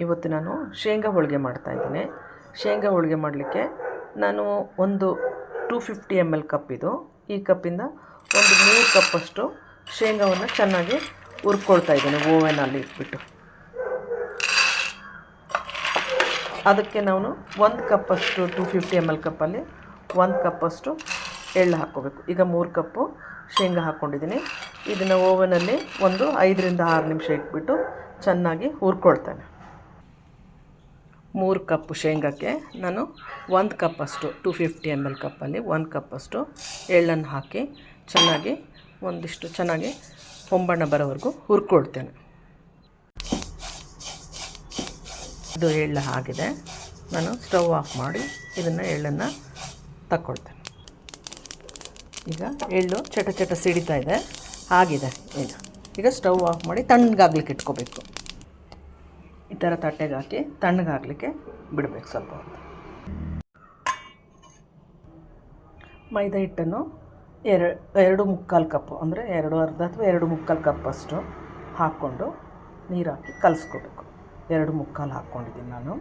ಇವತ್ತು ನಾನು ಶೇಂಗಾ ಹೋಳಿಗೆ ಮಾಡ್ತಾಯಿದ್ದೀನಿ. ಶೇಂಗಾ ಹೋಳಿಗೆ ಮಾಡಲಿಕ್ಕೆ ನಾನು ಒಂದು 250 ml ಕಪ್ ಇದು. ಈ ಕಪ್ಪಿಂದ ಒಂದು 3 ಕಪ್ಪಷ್ಟು ಶೇಂಗಾವನ್ನು ಚೆನ್ನಾಗಿ ಹುರ್ಕೊಳ್ತಾ ಇದ್ದೀನಿ ಓವೆನಲ್ಲಿ ಇಟ್ಬಿಟ್ಟು. ಅದಕ್ಕೆ ನಾನು 1 ಕಪ್ಪಷ್ಟು 250 ml ಕಪ್ಪಲ್ಲಿ 1 ಕಪ್ಪಷ್ಟು ಎಳ್ಳು ಹಾಕ್ಕೋಬೇಕು. ಈಗ 3 ಕಪ್ಪು ಶೇಂಗಾ ಹಾಕ್ಕೊಂಡಿದ್ದೀನಿ. ಇದನ್ನು ಓವನಲ್ಲಿ ಒಂದು 5 ರಿಂದ 6 ನಿಮಿಷ ಇಟ್ಬಿಟ್ಟು ಚೆನ್ನಾಗಿ ಹುರ್ಕೊಳ್ತೇನೆ. 3 ಕಪ್ ಶೇಂಗಾಕ್ಕೆ ನಾನು 1 ಕಪ್ಪಷ್ಟು 250 ml ಕಪ್ಪಲ್ಲಿ 1 ಕಪ್ಪಷ್ಟು ಎಳ್ಳನ್ನು ಹಾಕಿ ಚೆನ್ನಾಗಿ ಚೆನ್ನಾಗಿ ಹೊಂಬಣ್ಣ ಬರೋವರೆಗೂ ಹುರ್ಕೊಳ್ತೇನೆ. ಇದು ಎಳ್ಳು ಆಗಿದೆ. ನಾನು ಸ್ಟವ್ ಆಫ್ ಮಾಡಿ ಇದನ್ನು ಎಳ್ಳನ್ನು ತಕ್ಕೊಳ್ತೇನೆ. ಈಗ ಎಳ್ಳು ಚಟ ಚಟ ಸಿಡಿತಾ ಇದೆ, ಆಗಿದೆ. ಈಗ ಸ್ಟವ್ ಆಫ್ ಮಾಡಿ ತಣ್ಣಗಾಗ್ಲಿಕ್ಕೆ ಇಟ್ಕೋಬೇಕು. ಈ ಥರ ತಟ್ಟೆಗೆ ಹಾಕಿ ತಣ್ಣಗಾಗಲಿಕ್ಕೆ ಬಿಡಬೇಕು ಸ್ವಲ್ಪ ಹೊತ್ತು. ಮೈದಾ ಹಿಟ್ಟನ್ನು 2.25 ಕಪ್ಪು ಅಂದರೆ 2.25 ಅಥವಾ 2.25 ಕಪ್ಪಷ್ಟು ಹಾಕ್ಕೊಂಡು ನೀರು ಹಾಕಿ ಕಲಿಸ್ಕೋಬೇಕು. 2.25 ಹಾಕ್ಕೊಂಡಿದ್ದೀನಿ ನಾನು.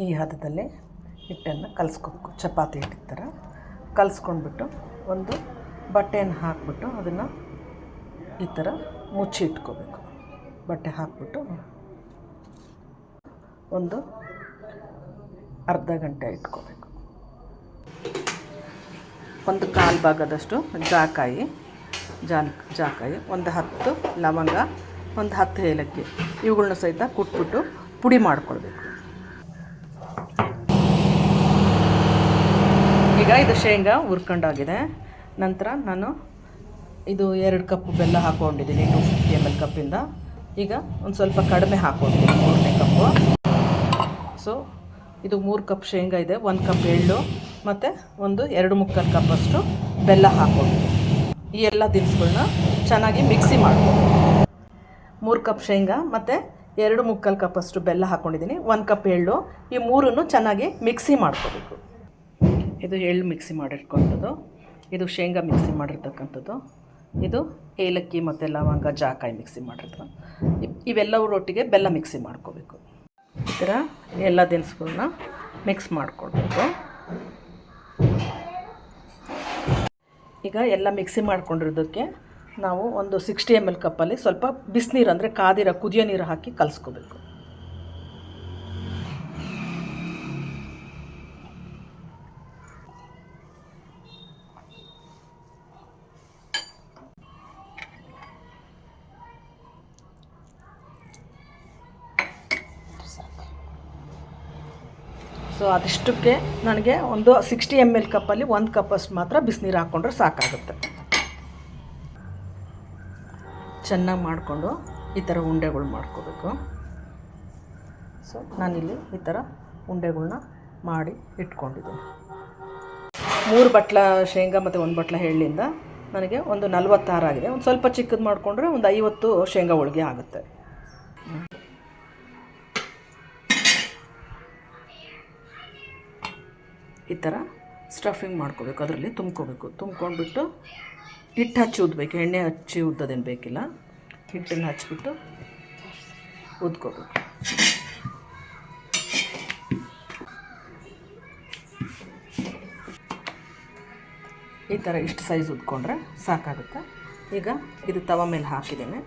ಈ ಹದದಲ್ಲಿ ಹಿಟ್ಟನ್ನು ಕಲಿಸ್ಕೋಬೇಕು. ಚಪಾತಿ ಹಿಟ್ಟಿನ ಥರ ಕಲಿಸ್ಕೊಂಡ್ಬಿಟ್ಟು ಒಂದು ಬಟ್ಟೆಯನ್ನು ಹಾಕ್ಬಿಟ್ಟು ಅದನ್ನು ಈ ಥರ ಮುಚ್ಚಿ ಇಟ್ಕೋಬೇಕು. ಬಟ್ಟೆ ಹಾಕ್ಬಿಟ್ಟು ಒಂದು ಅರ್ಧ ಗಂಟೆ ಇಟ್ಕೋಬೇಕು. ಒಂದು 1/4 ಭಾಗದಷ್ಟು ಜಾಕಾಯಿ, ಒಂದು 10 ಲವಂಗ, ಒಂದು 10 ಏಲಕ್ಕಿ ಇವುಗಳನ್ನ ಸಹಿತ ಕುಟ್ಬಿಟ್ಟು ಪುಡಿ ಮಾಡ್ಕೊಳ್ಬೇಕು. ಈಗ ಇದು ಶೇಂಗಾ ಹುರ್ಕೊಂಡಾಗಿದೆ. ನಂತರ ನಾನು ಇದು 2 ಕಪ್ ಬೆಲ್ಲ ಹಾಕ್ಕೊಂಡಿದ್ದೀನಿ 250 ml ಕಪ್ಪಿಂದ. ಈಗ ಒಂದು ಸ್ವಲ್ಪ ಕಡಿಮೆ ಹಾಕ್ಕೊಂಡಿದ್ದೀನಿ 3ನೇ ಕಪ್ಪು. ಸೊ ಇದು 3 ಕಪ್ ಶೇಂಗಾ ಇದೆ, 1 ಕಪ್ ಎಳ್ಳು ಮತ್ತು ಒಂದು 2.25 ಕಪ್ಪಷ್ಟು ಬೆಲ್ಲ ಹಾಕ್ಕೊಂಡಿದ್ದೀನಿ. ಈ ಎಲ್ಲ ದಿನಸುಗಳನ್ನ ಚೆನ್ನಾಗಿ ಮಿಕ್ಸಿ ಮಾಡ್ಕೊಂಡು 3 ಕಪ್ ಶೇಂಗಾ ಮತ್ತು 2.25 ಕಪ್ಪಷ್ಟು ಬೆಲ್ಲ ಹಾಕ್ಕೊಂಡಿದ್ದೀನಿ, 1 ಕಪ್ ಎಳ್ಳು, ಈ ಮೂರನ್ನು ಚೆನ್ನಾಗಿ ಮಿಕ್ಸಿ ಮಾಡ್ಕೋಬೇಕು. ಇದು ಎಳ್ಳು ಮಿಕ್ಸಿ ಮಾಡಿಟ್ಕೊಂಥದ್ದು, ಇದು ಶೇಂಗಾ ಮಿಕ್ಸಿ ಮಾಡಿರ್ತಕ್ಕಂಥದ್ದು, ಇದು ಏಲಕ್ಕಿ ಮತ್ತು ಲವಂಗ ಜಾಕಾಯಿ ಮಿಕ್ಸಿ ಮಾಡಿರ್ತಾರೆ. ಇವೆಲ್ಲವರೊಟ್ಟಿಗೆ ಬೆಲ್ಲ ಮಿಕ್ಸಿ ಮಾಡ್ಕೋಬೇಕು. ಈ ಥರ ಎಲ್ಲ ದಿನಸುಗಳನ್ನ ಮಿಕ್ಸ್ ಮಾಡ್ಕೊಳ್ಬೇಕು. ಈಗ ಎಲ್ಲ ಮಿಕ್ಸಿ ಮಾಡ್ಕೊಂಡಿರೋದಕ್ಕೆ ನಾವು ಒಂದು 60 ml ಕಪ್ಪಲ್ಲಿ ಸ್ವಲ್ಪ ಬಿಸಿನೀರು ಅಂದರೆ ಕಾದಿರೋ ಕುದಿಯೋ ನೀರು ಹಾಕಿ ಕಲಿಸ್ಕೋಬೇಕು. ಸೊ ಅದಿಷ್ಟಕ್ಕೆ ನನಗೆ ಒಂದು 60 ml ಕಪ್ಪಲ್ಲಿ 1 ಕಪ್ಪಷ್ಟು ಮಾತ್ರ ಬಿಸಿನೀರು ಹಾಕ್ಕೊಂಡ್ರೆ ಸಾಕಾಗುತ್ತೆ. ಚೆನ್ನಾಗಿ ಮಾಡಿಕೊಂಡು ಈ ಥರ ಉಂಡೆಗಳು ಮಾಡ್ಕೋಬೇಕು. ಸೊ ನಾನಿಲ್ಲಿ ಈ ಥರ ಉಂಡೆಗಳ್ನ ಮಾಡಿ ಇಟ್ಕೊಂಡಿದ್ದೀನಿ. 3 ಬಟ್ಲ ಶೇಂಗಾ ಮತ್ತು 1 ಬಟ್ಲ ಎಳ್ಳಿಂದ ನನಗೆ ಒಂದು 46 ಆಗಿದೆ. ಒಂದು ಸ್ವಲ್ಪ ಚಿಕ್ಕದು ಮಾಡಿಕೊಂಡ್ರೆ ಒಂದು 50 ಶೇಂಗಾ ಹೋಳಿಗೆ ಆಗುತ್ತೆ. ಈ ಥರ ಸ್ಟಫಿಂಗ್ ಮಾಡ್ಕೋಬೇಕು, ಅದರಲ್ಲಿ ತುಂಬ್ಕೋಬೇಕು. ತುಂಬ್ಕೊಂಡ್ಬಿಟ್ಟು ಹಿಟ್ಟು ಹಚ್ಚಿ ಉದ್ದಬೇಕು, ಎಣ್ಣೆ ಹಚ್ಚಿ ಉದ್ದದೇನು ಬೇಕಿಲ್ಲ. ಹಿಟ್ಟನ್ನು ಹಚ್ಚಿಬಿಟ್ಟು ಉದ್ಕೋಬೇಕು. ಈ ಥರ ಇಷ್ಟು ಸೈಜ್ ಉದ್ಕೊಂಡ್ರೆ ಸಾಕಾಗುತ್ತೆ. ಈಗ ಇದು ತವ ಮೇಲೆ ಹಾಕಿದ್ದೇನೆ,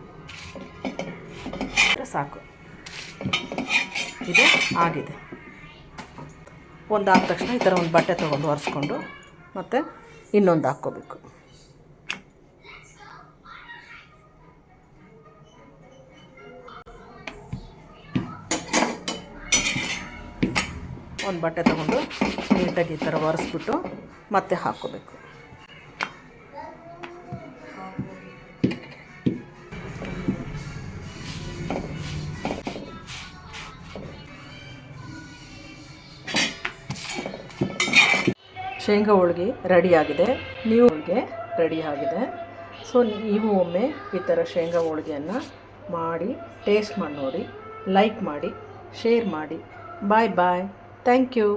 ಸಾಕು. ಇದು ಆಗಿದೆ. ಒಂದು ಆದ ತಕ್ಷಣ ಈ ಥರ ಒಂದು ಬಟ್ಟೆ ತೊಗೊಂಡು ಒರೆಸ್ಕೊಂಡು ಮತ್ತು ಇನ್ನೊಂದು ಹಾಕ್ಕೋಬೇಕು. ಒಂದು ಬಟ್ಟೆ ತೊಗೊಂಡು ನೀಟಾಗಿ ಈ ಥರ ಒರೆಸ್ಬಿಟ್ಟು ಮತ್ತೆ ಹಾಕ್ಕೋಬೇಕು. ಶೇಂಗಾ ಹೋಳಿಗೆ ರೆಡಿಯಾಗಿದೆ. ಹೋಳಿಗೆ ರೆಡಿಯಾಗಿದೆ. ಸೊ ನೀವು ಒಮ್ಮೆ ಈ ಥರ ಶೇಂಗಾ ಹೋಳಿಗೆಯನ್ನು ಮಾಡಿ ಟೇಸ್ಟ್ ಮಾಡಿ ನೋಡಿ, ಲೈಕ್ ಮಾಡಿ, ಶೇರ್ ಮಾಡಿ. Bye bye. Thank you.